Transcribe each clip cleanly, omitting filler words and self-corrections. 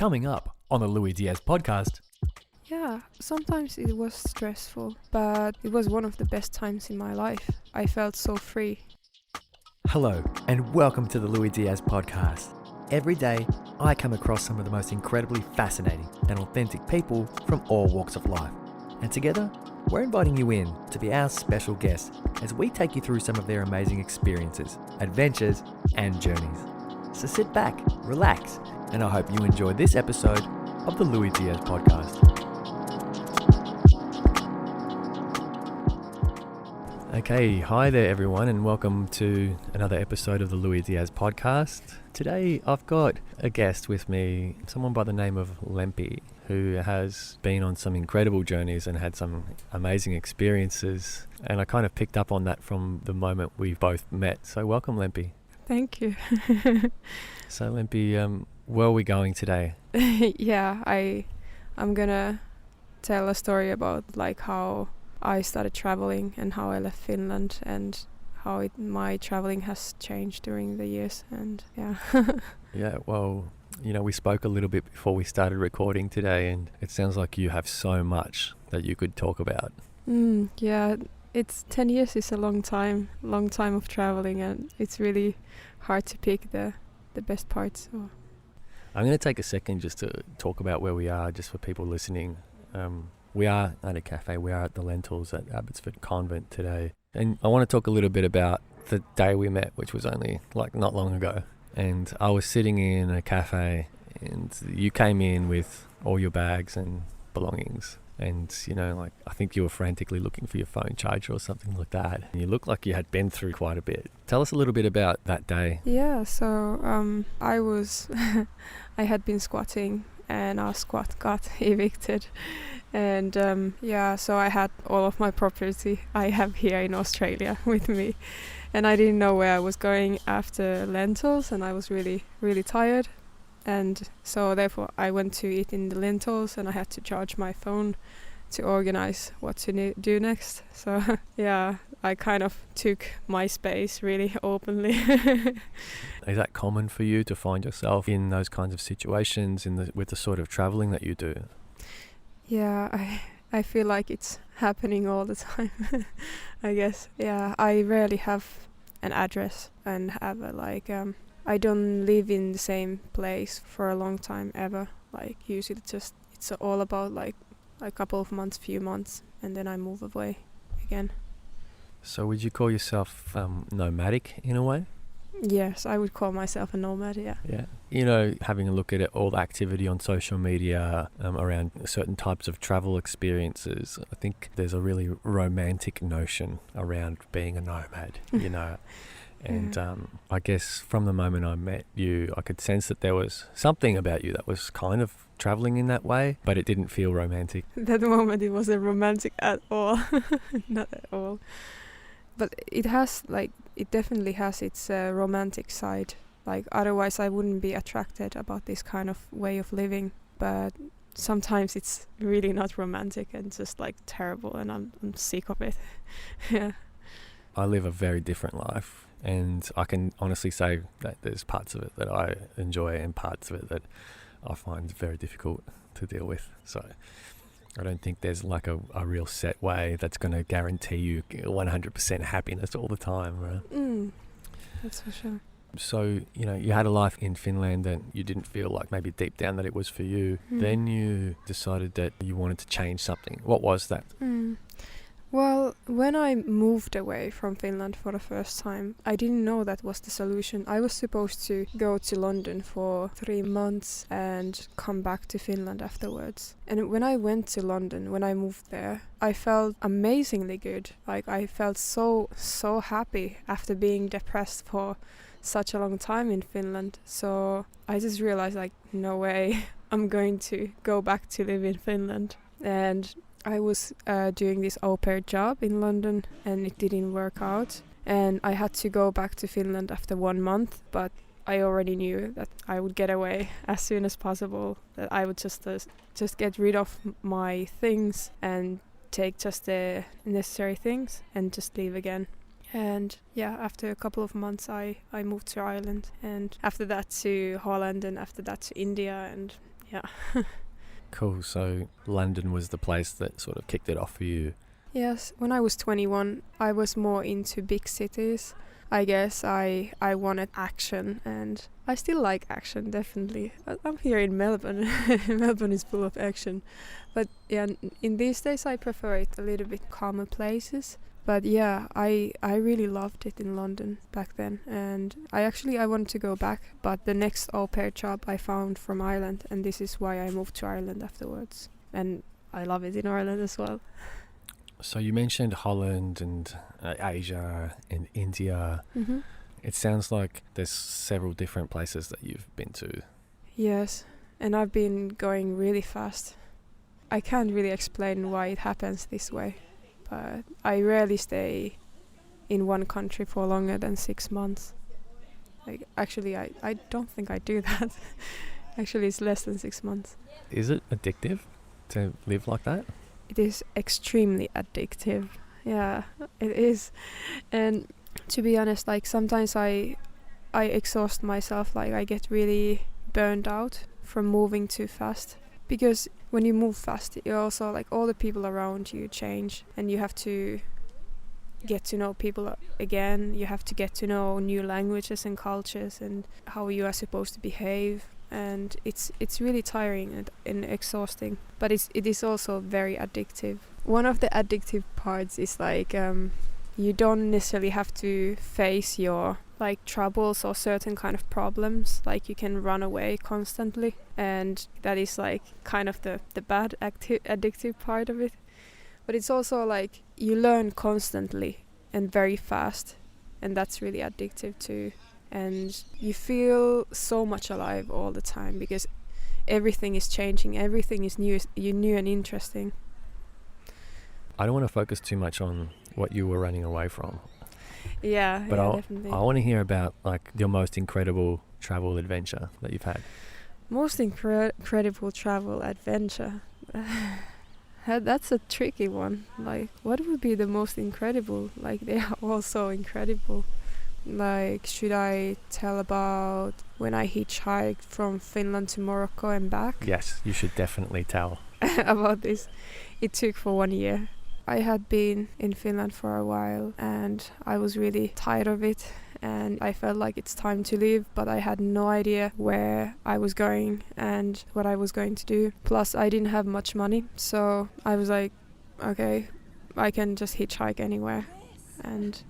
Coming up on the Louis Diaz podcast. Yeah, sometimes it was stressful, but it was one of the best times in my life. I felt so free. Hello, and welcome to the Louis Diaz podcast. Every day, I come across some of the most incredibly fascinating and authentic people from all walks of life. And together, we're inviting you in to be our special guest as we take you through some of their amazing experiences, adventures, and journeys. So sit back, relax, and I hope you enjoy this episode of the Louis Diaz podcast. Okay, hi there everyone, and welcome to another episode of the Louis Diaz podcast. Today I've got a guest with me, someone by the name of Lempi, who has been on some incredible journeys and had some amazing experiences, and I kind of picked up on that from the moment we both met. So welcome, Lempi. Thank you. So Lempi, where are we going today? Yeah, I'm gonna tell a story about like how I started traveling and how I left Finland and how my traveling has changed during the years, and yeah. Yeah, well, we spoke a little bit before we started recording today, and it sounds like you have so much that you could talk about. Yeah, it's 10 years is a long time of traveling, and it's really hard to pick the best parts. So. I'm going to take a second just to talk about where we are, just for people listening. We are at a cafe. We are at the Lentils at Abbotsford Convent today. And I want to talk a little bit about the day we met, which was only not long ago. And I was sitting in a cafe and you came in with all your bags and belongings. And, I think you were frantically looking for your phone charger or something like that. And you looked like you had been through quite a bit. Tell us a little bit about that day. Yeah, so I had been squatting and our squat got evicted. And so I had all of my property I have here in Australia with me. And I didn't know where I was going after Lentils, and I was really, really tired. And so therefore I went to eat in the Lentils, and I had to charge my phone to organize what to do next. So yeah, I kind of took my space really openly. Is that common for you to find yourself in those kinds of situations with the sort of traveling that you do? Yeah, I feel like it's happening all the time, I guess. Yeah, I rarely have an address and have I don't live in the same place for a long time ever. Like usually it's all about like a couple of months, few months, and then I move away again. So would you call yourself nomadic in a way? Yes, I would call myself a nomad, yeah. Yeah. Having a look at all the activity on social media around certain types of travel experiences, I think there's a really romantic notion around being a nomad, And I guess from the moment I met you, I could sense that there was something about you that was kind of traveling in that way, but it didn't feel romantic. That moment it wasn't romantic at all. Not at all. But it definitely has its romantic side. Like otherwise I wouldn't be attracted about this kind of way of living. But sometimes it's really not romantic and just terrible, and I'm sick of it. Yeah. I live a very different life, and I can honestly say that there's parts of it that I enjoy and parts of it that I find very difficult to deal with. So I don't think there's a real set way that's going to guarantee you 100% happiness all the time, right? That's for sure. So, you had a life in Finland and you didn't feel like maybe deep down that it was for you. Then you decided that you wanted to change something. What was that? Well, when I moved away from Finland for the first time, I didn't know that was the solution. I was supposed to go to London for 3 months and come back to Finland afterwards. And when I went to London, when I moved there, I felt amazingly good. I felt so happy after being depressed for such a long time in Finland. So I just realized no way I'm going to go back to live in Finland. And I was doing this au pair job in London, and it didn't work out. And I had to go back to Finland after 1 month, but I already knew that I would get away as soon as possible, that I would just get rid of my things and take just the necessary things and just leave again. And yeah, after a couple of months I moved to Ireland, and after that to Holland, and after that to India, and Yeah. Cool. So London was the place that sort of kicked it off for you. Yes, when I was 21, I was more into big cities. I guess I wanted action, and I still like action, definitely. I'm here in Melbourne. Melbourne is full of action. But yeah, in these days I prefer it a little bit calmer places. But yeah, I really loved it in London back then. And I wanted to go back, but the next au pair job I found from Ireland, and this is why I moved to Ireland afterwards. And I love it in Ireland as well. So you mentioned Holland and Asia and India. Mm-hmm. It sounds like there's several different places that you've been to. Yes, and I've been going really fast. I can't really explain why it happens this way, but I rarely stay in one country for longer than 6 months. Like, actually, I don't think I do that. Actually, it's less than 6 months. Is it addictive to live like that? It is extremely addictive. Yeah, it is. And to be honest, like sometimes I exhaust myself. Like I get really burned out from moving too fast. Because when you move fast, you also like all the people around you change, and you have to get to know people again. You have to get to know new languages and cultures and how you are supposed to behave. And it's really tiring and exhausting, but it is also very addictive. One of the addictive parts is like you don't necessarily have to face your like troubles or certain kind of problems. Like you can run away constantly, and that is like kind of the bad addictive part of it. But it's also like you learn constantly and very fast, and that's really addictive too. And you feel so much alive all the time because everything is changing, everything is new and interesting. I don't want to focus too much on what you were running away from. Yeah, but definitely. I want to hear about like your most incredible travel adventure that you've had. Most incredible travel adventure. That's a tricky one. Like, what would be the most incredible? Like, they are all so incredible. Like, should I tell about when I hitchhiked from Finland to Morocco and back? Yes, you should definitely tell. About this. It took for 1 year. I had been in Finland for a while, and I was really tired of it, and I felt like it's time to leave, but I had no idea where I was going and what I was going to do. Plus, I didn't have much money, so I was like, okay, I can just hitchhike anywhere. And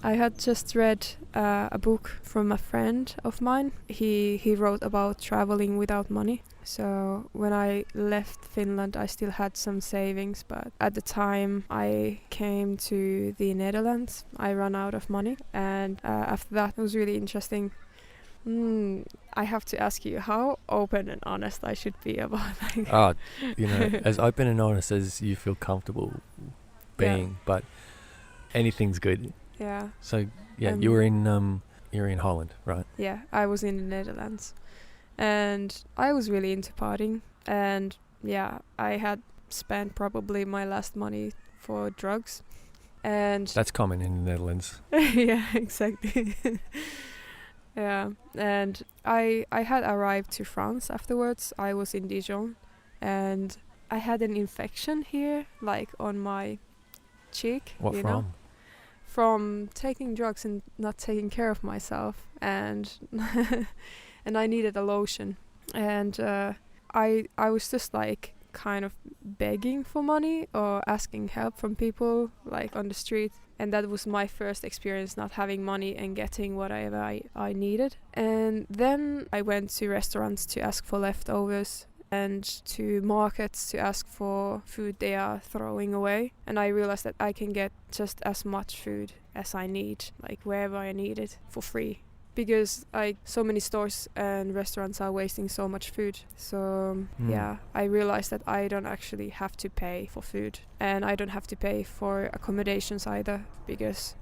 I had just read a book from a friend of mine. He wrote about traveling without money. So when I left Finland, I still had some savings, but at the time I came to the Netherlands, I ran out of money. And after that, it was really interesting. I have to ask you how open and honest I should be about like as open and honest as you feel comfortable being, but anything's good. Yeah. So you were in Holland, right? Yeah, I was in the Netherlands, and I was really into partying, and yeah, I had spent probably my last money for drugs, and that's common in the Netherlands. Yeah, exactly. Yeah, and I had arrived to France afterwards. I was in Dijon, and I had an infection here, like on my cheek. What you from? know? From taking drugs and not taking care of myself, and and I needed a lotion, and I was just like kind of begging for money or asking help from people like on the street, and that was my first experience not having money and getting whatever I needed. And then I went to restaurants to ask for leftovers and to markets to ask for food they are throwing away, and I realized that I can get just as much food as I need, like wherever I need it, for free, because so many stores and restaurants are wasting so much food. So yeah, I realized that I don't actually have to pay for food, and I don't have to pay for accommodations either, because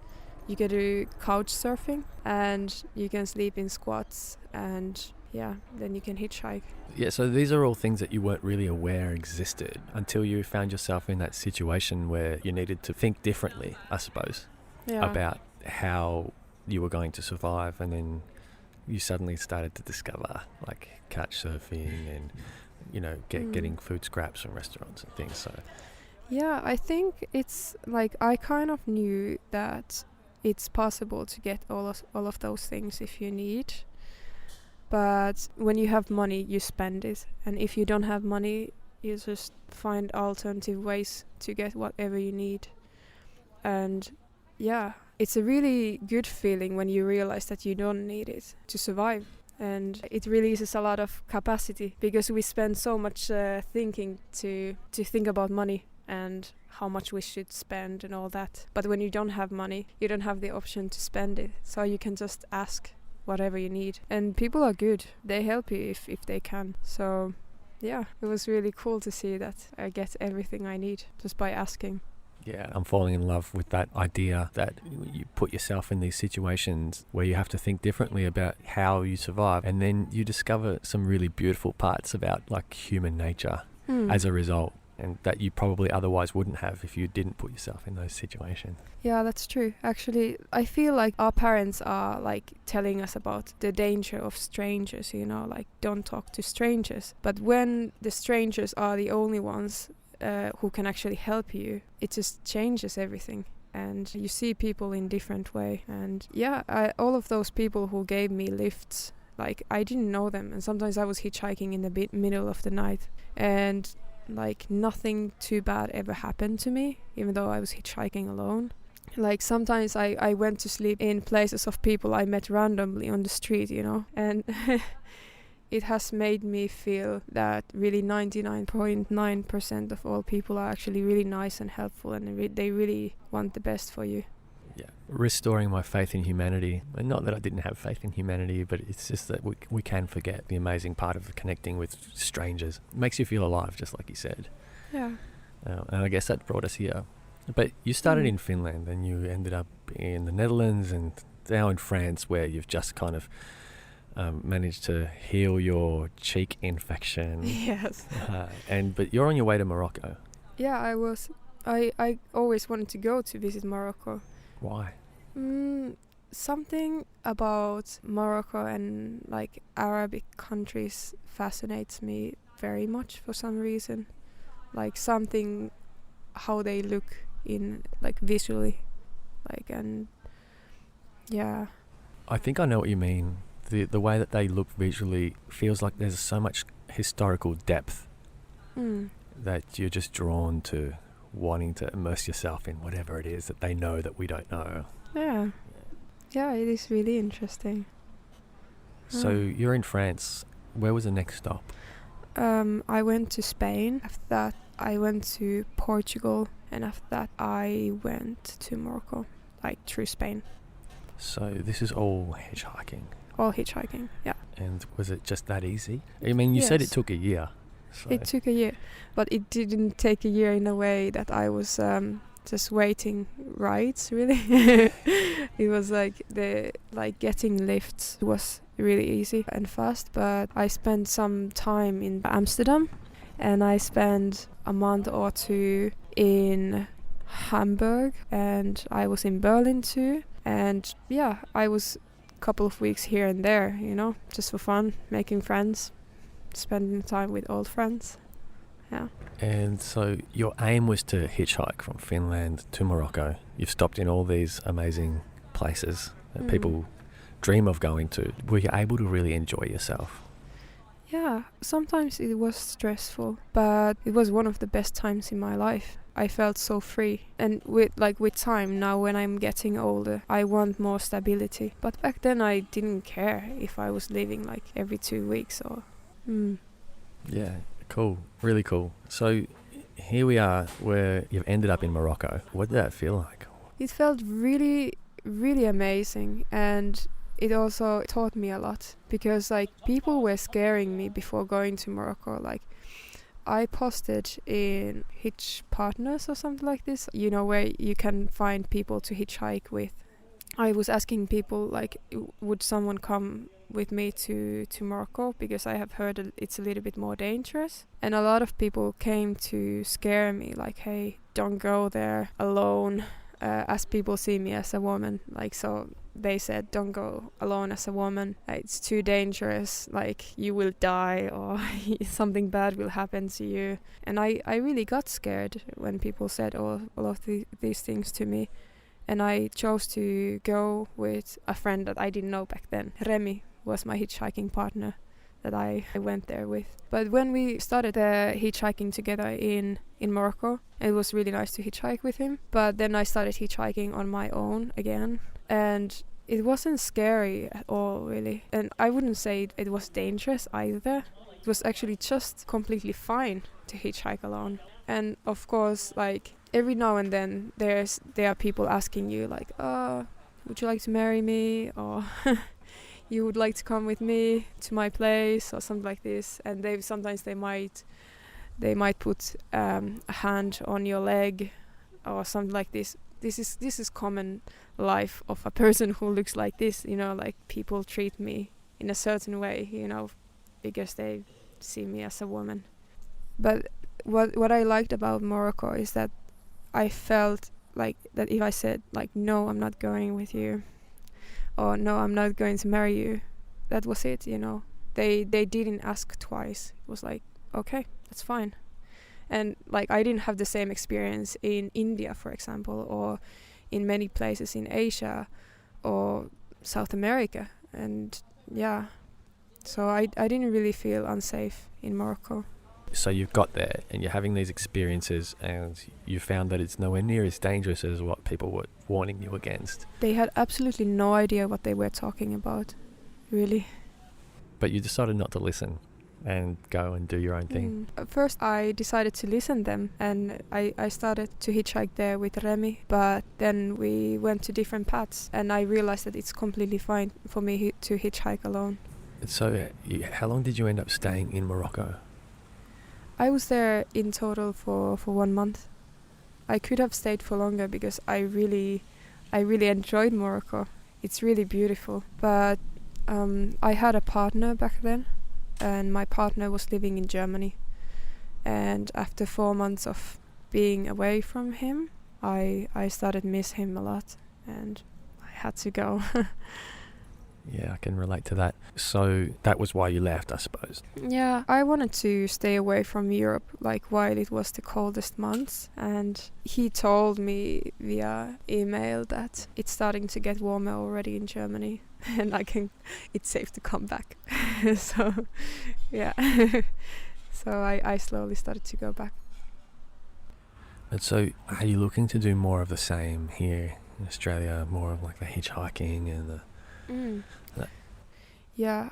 you can do couch surfing and you can sleep in squats, and yeah, then you can hitchhike. Yeah, so these are all things that you weren't really aware existed until you found yourself in that situation where you needed to think differently, I suppose, about how you were going to survive, and then you suddenly started to discover like couch surfing and getting food scraps from restaurants and things. So Yeah, I think it's like I kind of knew that it's possible to get all of those things if you need. But when you have money, you spend it. And if you don't have money, you just find alternative ways to get whatever you need. And yeah, it's a really good feeling when you realize that you don't need it to survive. And it releases a lot of capacity because we spend so much thinking to think about money and how much we should spend and all that. But when you don't have money, you don't have the option to spend it. So you can just ask whatever you need. And people are good. They help you if they can. So yeah, it was really cool to see that I get everything I need just by asking. yeah, I'm falling in love with that idea that you put yourself in these situations where you have to think differently about how you survive, and then you discover some really beautiful parts about like human nature as a result, and that you probably otherwise wouldn't have if you didn't put yourself in those situations. Yeah, that's true. Actually, I feel like our parents are like telling us about the danger of strangers, like don't talk to strangers. But when the strangers are the only ones who can actually help you, it just changes everything. And you see people in different way. And yeah, all of those people who gave me lifts, like I didn't know them. And sometimes I was hitchhiking in the middle of the night. And like nothing too bad ever happened to me, even though I was hitchhiking alone. Like sometimes I went to sleep in places of people I met randomly on the street, and it has made me feel that really 99.9% of all people are actually really nice and helpful, and they really want the best for you. Yeah, restoring my faith in humanity. And not that I didn't have faith in humanity, but it's just that we can forget the amazing part of connecting with strangers. It makes you feel alive, just like you said. Yeah. And I guess that brought us here. But you started in Finland, and you ended up in the Netherlands, and now in France, where you've just kind of managed to heal your cheek infection. Yes. But you're on your way to Morocco. Yeah, I was. I always wanted to go to visit Morocco. Why? Something about Morocco and like Arabic countries fascinates me very much for some reason. Like something how they look in like visually, like, and yeah. I think I know what you mean. The way that they look visually feels like there's so much historical depth that you're just drawn to wanting to immerse yourself in whatever it is that they know that we don't know. Yeah. Yeah, it is really interesting. So you're in France. Where was the next stop? I went to Spain. After that, I went to Portugal. And after that, I went to Morocco, like through Spain. So this is all hitchhiking. All hitchhiking, yeah. And was it just that easy? I mean, you said it took a year. So. It took a year, but it didn't take a year in a way that I was just waiting rides, really. It was like getting lifts was really easy and fast, but I spent some time in Amsterdam, and I spent a month or two in Hamburg, and I was in Berlin too. And yeah, I was a couple of weeks here and there, just for fun, making friends, spending time with old friends. Yeah. And so your aim was to hitchhike from Finland to Morocco. You've stopped in all these amazing places that people dream of going to. Were you able to really enjoy yourself? Yeah, sometimes it was stressful, but it was one of the best times in my life. I felt so free. And with time, now when I'm getting older, I want more stability. But back then I didn't care if I was leaving like every 2 weeks or... Yeah, cool. Really cool. So here we are where you've ended up in Morocco. What did that feel like? It felt really, really amazing. And it also taught me a lot, because like people were scaring me before going to Morocco. Like I posted in Hitch Partners or something like this, where you can find people to hitchhike with. I was asking people like, would someone come with me to Morocco, because I have heard it's a little bit more dangerous. And a lot of people came to scare me, like, hey, don't go there alone, as people see me as a woman. Like, so they said, don't go alone as a woman. It's too dangerous. Like, you will die or something bad will happen to you. And I really got scared when people said all of these things to me. And I chose to go with a friend that I didn't know back then. Remi was my hitchhiking partner that I went there with. But when we started hitchhiking together in Morocco, it was really nice to hitchhike with him. But then I started hitchhiking on my own again. And it wasn't scary at all, really. And I wouldn't say it was dangerous either. It was actually just completely fine to hitchhike alone. And of course, like, every now and then there are people asking you, like, oh, would you like to marry me? Or you would like to come with me to my place or something like this. And sometimes they might put a hand on your leg or something like this. This is common life of a person who looks like this, you know, like people treat me in a certain way, you know, because they see me as a woman. But what I liked about Morocco is that I felt like that if I said, like, no, I'm not going with you, or no, I'm not going to marry you, that was it, you know. They didn't ask twice. It was like, okay, that's fine. And like, I didn't have the same experience in India, for example, or in many places in Asia or South America. And yeah, so I didn't really feel unsafe in Morocco. So you've got there and you're having these experiences and you found that it's nowhere near as dangerous as what people were warning you against. They had absolutely no idea what they were talking about, really. But you decided not to listen and go and do your own thing. At first I decided to listen them, and I started to hitchhike there with Remi, but then we went to different paths and I realized that it's completely fine for me to hitchhike alone. So how long did you end up staying in Morocco? I was there in total for 1 month. I could have stayed for longer because I really enjoyed Morocco. It's really beautiful. But I had a partner back then, and my partner was living in Germany. And after 4 months of being away from him, I started miss him a lot, and I had to go. Yeah, I can relate to that. So that was why you left, I suppose. Yeah, I wanted to stay away from Europe, like while it was the coldest months. And he told me via email that it's starting to get warmer already in Germany, and it's safe to come back. So, yeah. So I slowly started to go back. And so are you looking to do more of the same here in Australia, more of like the hitchhiking and the... Yeah,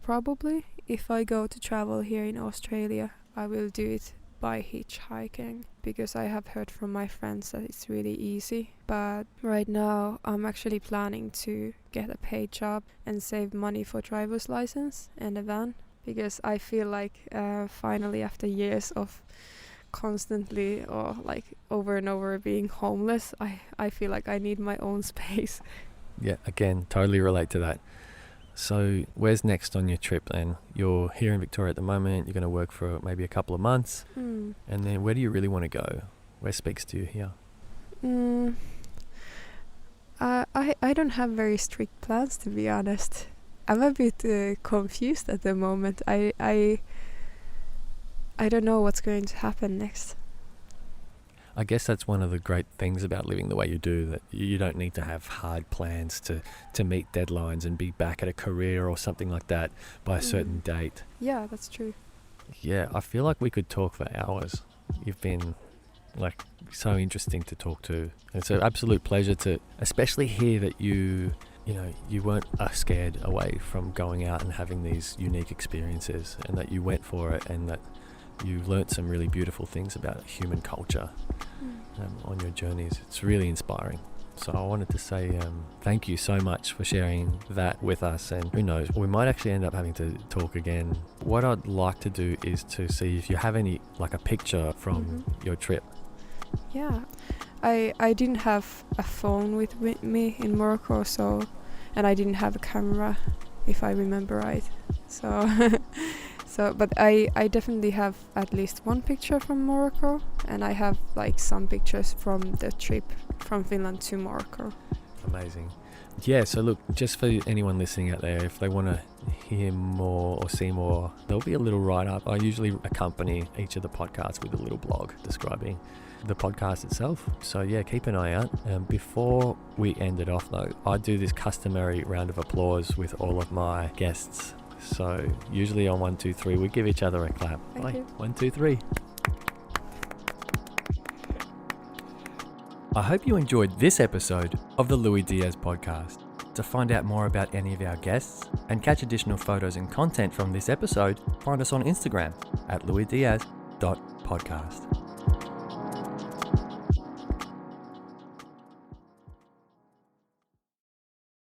probably if I go to travel here in Australia, I will do it by hitchhiking, because I have heard from my friends that it's really easy. But right now I'm actually planning to get a paid job and save money for driver's license and a van, because I feel like finally, after years of constantly or like over and over being homeless, I feel like I need my own space. Yeah, again, totally relate to that. So where's next on your trip then? You're here in Victoria at the moment, you're going to work for maybe a couple of months, and then where do you really want to go? Where speaks to you here? I don't have very strict plans, to be honest. I'm a bit confused at the moment. I don't know what's going to happen next. I guess that's one of the great things about living the way you do, that you don't need to have hard plans to meet deadlines and be back at a career or something like that by a certain date. Yeah, that's true. Yeah, I feel like we could talk for hours. You've been like so interesting to talk to. It's an absolute pleasure to especially hear that you weren't scared away from going out and having these unique experiences, and that you went for it, and that you learnt some really beautiful things about human culture on your journeys. It's really inspiring. So I wanted to say thank you so much for sharing that with us, and who knows, we might actually end up having to talk again. What I'd like to do is to see if you have any, like a picture from your trip. Yeah, I didn't have a phone with me in Morocco, and I didn't have a camera, if I remember right. But I definitely have at least one picture from Morocco, and I have like some pictures from the trip from Finland to Morocco. Amazing. Yeah, so look, just for anyone listening out there, if they want to hear more or see more, there'll be a little write-up. I usually accompany each of the podcasts with a little blog describing the podcast itself. So yeah, keep an eye out. Before we end it off though, I do this customary round of applause with all of my guests. So usually on 1, 2, 3, we give each other a clap. Thank you. 1, 2, 3. I hope you enjoyed this episode of the Louis Diaz podcast. To find out more about any of our guests and catch additional photos and content from this episode, find us on Instagram at louisdiaz.podcast.